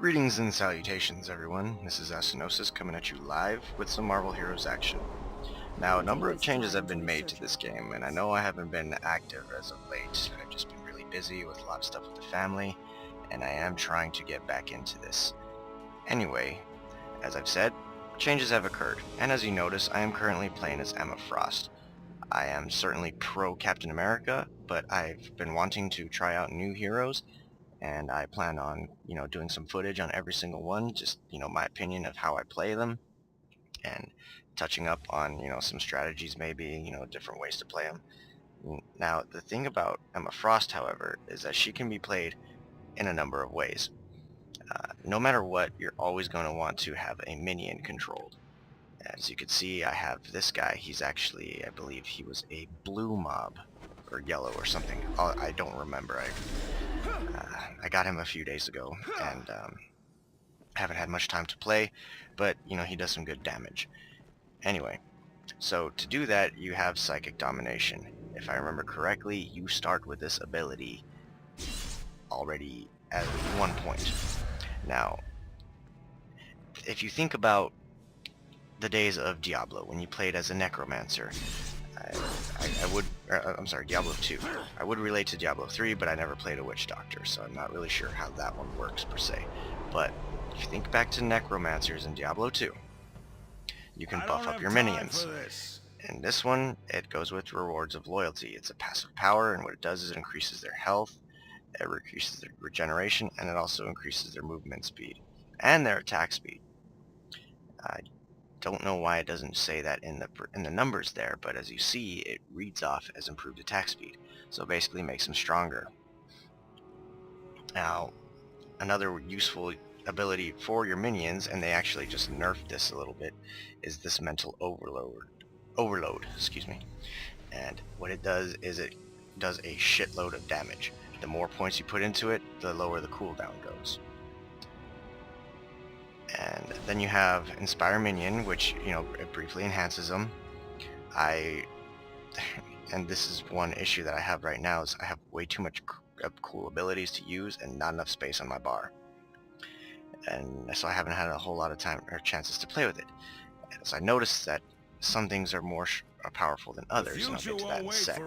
Greetings and salutations, everyone. This is Asinosis coming at you live with some Marvel Heroes action. Now, a number of changes have been made to this game, and I know I haven't been active as of late. I've just been really busy with a lot of stuff with the family, and I am trying to get back into this. Anyway, as I've said, changes have occurred, and as you notice, I am currently playing as Emma Frost. I am certainly pro Captain America, but I've been wanting to try out new heroes, and I plan on, doing some footage on every single one, just, my opinion of how I play them, and touching up on, some strategies maybe, different ways to play them. Now, the thing about Emma Frost, however, is that she can be played in a number of ways. No matter what, you're always going to want to have a minion controlled. As you can see, I have this guy. He's actually, I believe he was a blue mob, or yellow or something. I don't remember. I got him a few days ago, and haven't had much time to play, but he does some good damage. Anyway, so to do that, you have Psychic Domination. If I remember correctly, you start with this ability already at 1 point. Now, if you think about the days of Diablo, when you played as a Necromancer, I'm sorry, Diablo 2. I would relate to Diablo 3, but I never played a Witch Doctor, so I'm not really sure how that one works per se. But if you think back to Necromancers in Diablo 2, you can buff up your minions. In this one, it goes with Rewards of Loyalty. It's a passive power, and what it does is it increases their health, it increases their regeneration, and it also increases their movement speed and their attack speed. I don't know why it doesn't say that in the numbers there, but as you see, it reads off as improved attack speed, so it basically makes them stronger. Now, another useful ability for your minions, and they actually just nerfed this a little bit, is this mental overload, excuse me. And what it does is it does a shitload of damage. The more points you put into it, the lower the cooldown goes. And then you have Inspire Minion, which, it briefly enhances them. And this is one issue that I have right now, is I have way too much cool abilities to use and not enough space on my bar. And so I haven't had a whole lot of time or chances to play with it. As I noticed that some things are more powerful than others, and I'll get to that in a sec.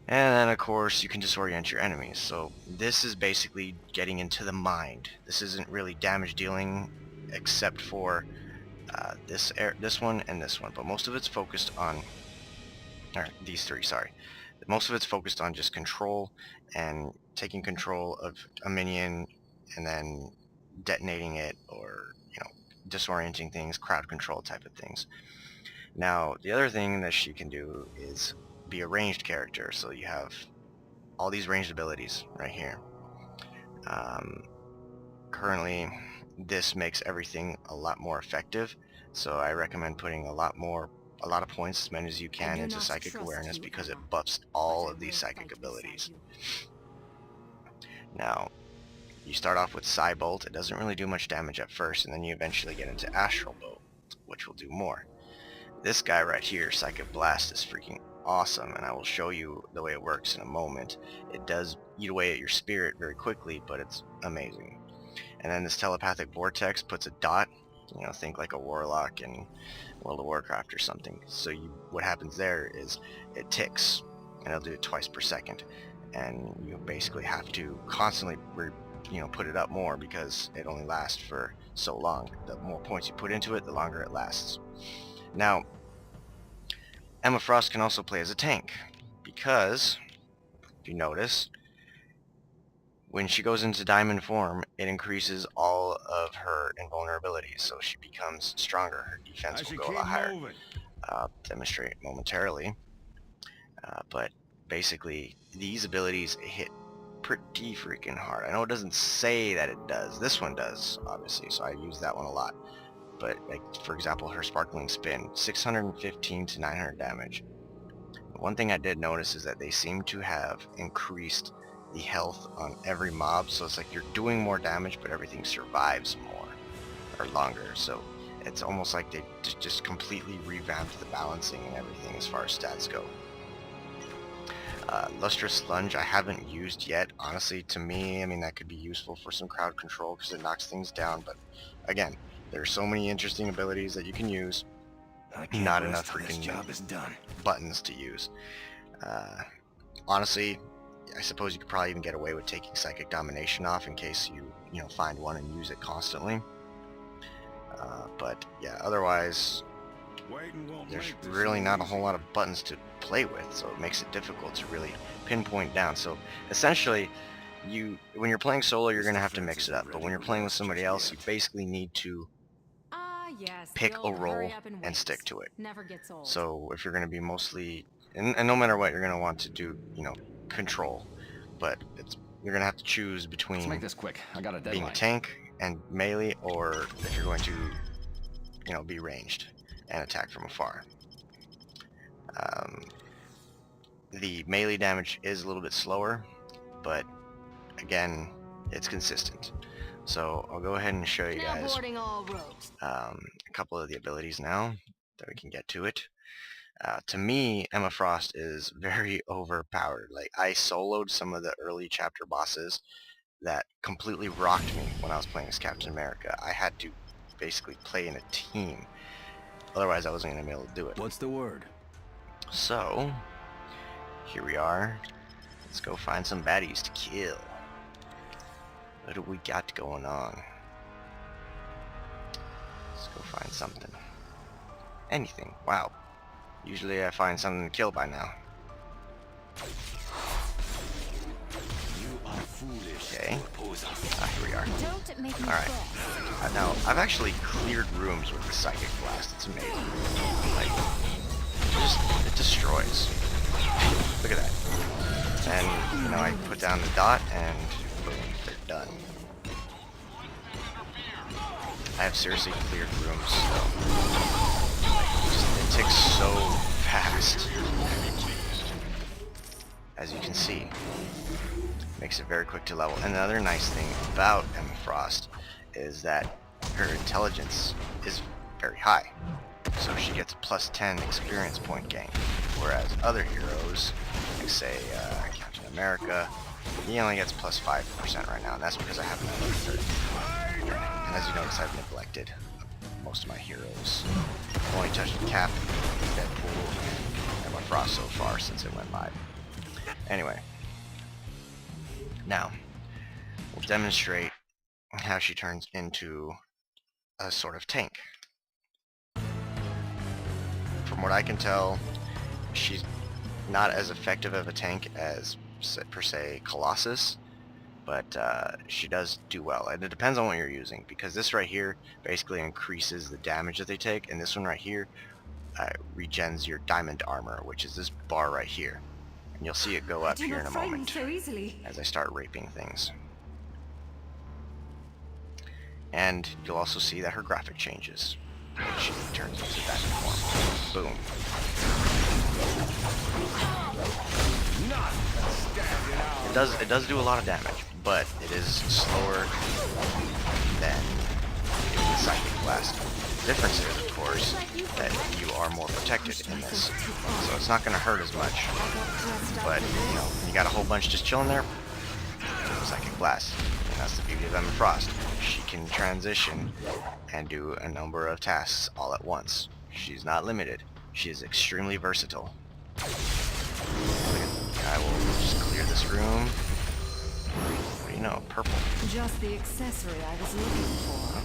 And then, of course, you can disorient your enemies. So this is basically getting into the mind. This isn't really damage dealing, except for this one and this one. But most of it's focused on, or these three, sorry. Most of it's focused on just control and taking control of a minion and then detonating it, or disorienting things, crowd control type of things. Now, the other thing that she can do is be a ranged character, so you have all these ranged abilities right here. Currently, this makes everything a lot more effective, so I recommend putting a lot of points, as many as you can, into Psychic Awareness, because it buffs all of these psychic abilities. Now, you start off with Psy Bolt. It doesn't really do much damage at first, and then you eventually get into Astral Bolt, which will do more. This guy right here, Psychic Blast, is freaking awesome, and I will show you the way it works in a moment. It does eat away at your spirit very quickly, but it's amazing. And then this Telepathic Vortex puts a dot, think like a Warlock in World of Warcraft or something. So what happens there is it ticks, and it'll do it twice per second, and you basically have to constantly put it up more, because it only lasts for so long. The more points you put into it, the longer it lasts. Now, Emma Frost can also play as a tank, because if you notice, when she goes into diamond form, it increases all of her invulnerabilities, so she becomes stronger. Her defense will go a lot higher. I'll demonstrate momentarily, but basically these abilities hit pretty freaking hard. I know it doesn't say that it does. This one does, obviously, so I use that one a lot. But, like, for example, her Sparkling Spin, 615 to 900 damage. One thing I did notice is that they seem to have increased the health on every mob, so it's like you're doing more damage, but everything survives more, or longer. So it's almost like they just completely revamped the balancing and everything as far as stats go. Lustrous Lunge I haven't used yet. Honestly, to me, I mean, that could be useful for some crowd control because it knocks things down. But again, there's so many interesting abilities that you can use. I can't Not rest enough till this freaking job is done. buttons to use. Honestly, I suppose you could probably even get away with taking Psychic Domination off in case you find one and use it constantly. But yeah, otherwise, there's really not a whole lot of buttons to play with, so it makes it difficult to really pinpoint down. So essentially, when you're playing solo, you're going to have to mix it up. But when you're playing with somebody else, you basically need to pick a role and stick to it. Never gets old. So if you're going to be mostly, and no matter what, you're going to want to do, control. But you're going to have to choose between Let's make this quick. I got a deadline. being a tank and melee, or if you're going to, be ranged and attack from afar. The melee damage is a little bit slower, but again, it's consistent. So I'll go ahead and show you guys a couple of the abilities now that we can get to it. To me, Emma Frost is very overpowered. Like, I soloed some of the early chapter bosses that completely rocked me when I was playing as Captain America. I had to basically play in a team, otherwise I wasn't going to be able to do it. What's the word? So, here we are. Let's go find some baddies to kill. What do we got going on? Let's go find something. Anything. Wow. Usually I find something to kill by now. Okay. Here we are. Alright. Now, I've actually cleared rooms with the Psychic Blast. It's amazing. Like, it destroys. Look at that. And, I put down the dot and boom, they're done. I have seriously cleared rooms, so it ticks so fast. As you can see, makes it very quick to level. And another nice thing about Emma Frost is that her intelligence is very high, so she gets a +10 experience point gain, whereas other heroes, like say Captain America, he only gets +5% right now, and that's because I haven't unlocked her. And as you notice, I've neglected most of my heroes. I've only touched Cap, Deadpool, and Emma Frost so far since it went live. Anyway, now we'll demonstrate how she turns into a sort of tank. From what I can tell, she's not as effective of a tank as, per se, Colossus, but she does do well. And it depends on what you're using, because this right here basically increases the damage that they take, and this one right here regens your diamond armor, which is this bar right here. And you'll see it go up here in a moment as I start raping things. And you'll also see that her graphic changes when she turns into that form. Boom. It does do a lot of damage, but it is slower than the Psychic Blast. The difference is, of course, that you are more protected in this, so it's not going to hurt as much. But you got a whole bunch just chilling there. Psychic Blast, and that's the beauty of Emma Frost. She can transition and do a number of tasks all at once. She's not limited. She is extremely versatile. I will just clear this room. What do you know? Purple. Just the accessory I was looking for.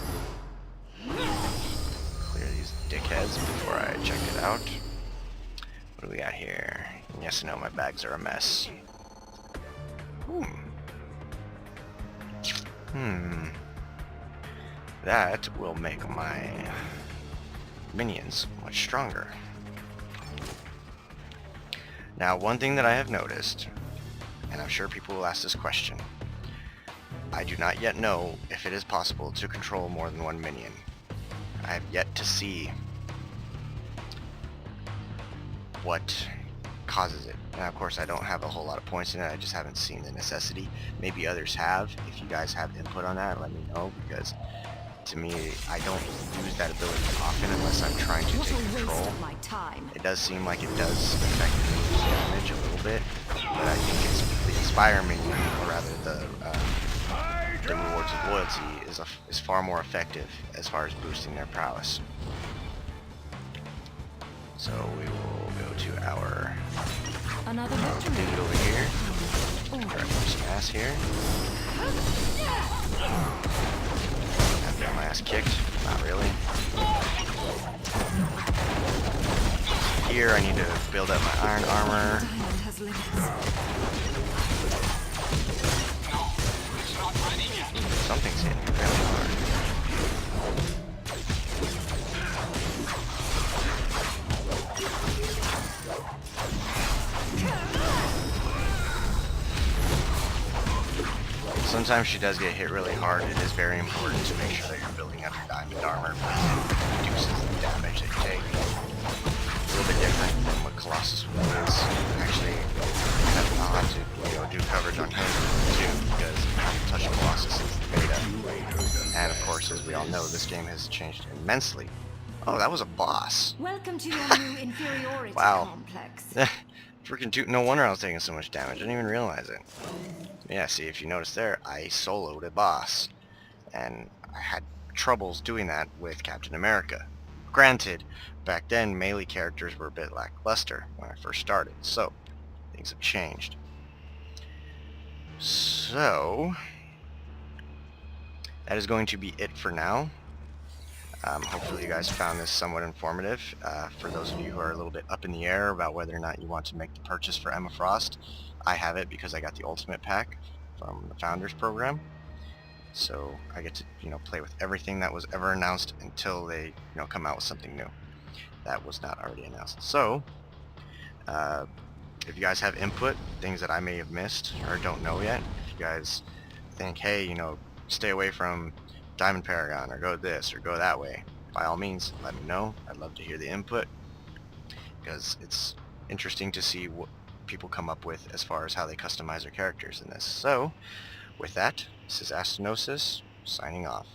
Clear these dickheads before I check it out. What do we got here? Yes, I know my bags are a mess. That will make my minions much stronger. Now, one thing that I have noticed, and I'm sure people will ask this question, I do not yet know if it is possible to control more than one minion. I have yet to see what causes it. Now, of course, I don't have a whole lot of points in it. I just haven't seen the necessity. Maybe others have. If you guys have input on that, let me know, because to me, I don't use that ability often unless I'm trying to take control. It does seem like it does affect the damage a little bit, but I think it's the Inspire menu, or rather the rewards of loyalty, is far more effective as far as boosting their prowess. So we will go to our Another dude victory. over here. Oh, Grab some ass here. I've got my ass kicked. Not really. Here I need to build up my iron armor. diamond has limits. Something's hitting me really hard. Sometimes she does get hit really hard. It is very important to make sure that you're building up your diamond armor because it reduces the damage that you take. A little bit different than what Colossus is. Actually, I'll have to do coverage on him too because Touch of Colossus is the beta. And of course, as we all know, this game has changed immensely. Oh, that was a boss. Welcome to your new inferiority Wow. complex. Freaking no wonder I was taking so much damage. I didn't even realize it. Yeah, see, if you notice there, I soloed a boss. And I had troubles doing that with Captain America. Granted, back then, melee characters were a bit lackluster when I first started, so things have changed. So, that is going to be it for now. Hopefully you guys found this somewhat informative. For those of you who are a little bit up in the air about whether or not you want to make the purchase for Emma Frost, I have it because I got the Ultimate Pack from the Founders Program. So I get to, play with everything that was ever announced until they, come out with something new that was not already announced. So, if you guys have input, things that I may have missed or don't know yet, if you guys think, hey, stay away from Diamond Paragon, or go this, or go that way, by all means, let me know. I'd love to hear the input, because it's interesting to see what people come up with as far as how they customize their characters in this. So, with that, this is Astenosis, signing off.